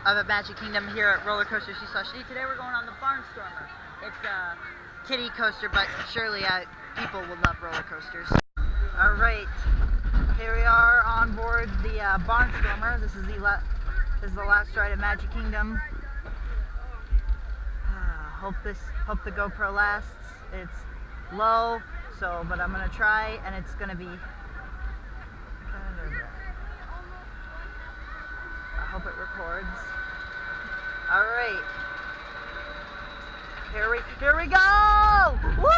of Magic Kingdom here at Roller Coasters /D. Today we're going on the Barnstormer. It's a kiddie coaster, but surely people will love roller coasters. Alright, here we are on board the Barnstormer. This is the last ride at Magic Kingdom. Hope the GoPro lasts. It's low, but I'm gonna try, and it's gonna be kind of. I hope it records. All right, here we go! Woo!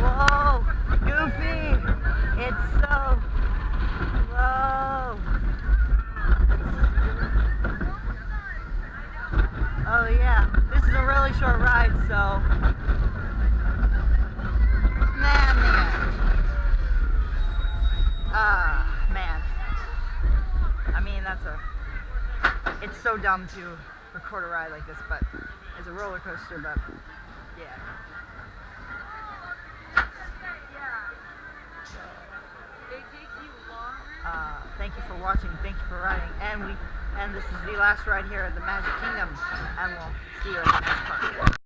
Whoa, Goofy! It's so low. Oh yeah, this is a really short ride, so man. I mean, it's so dumb to record a ride like this, but it's a roller coaster, but yeah. Thank you for watching, thank you for riding, and this is the last ride here at the Magic Kingdom, and we'll see you in the next part.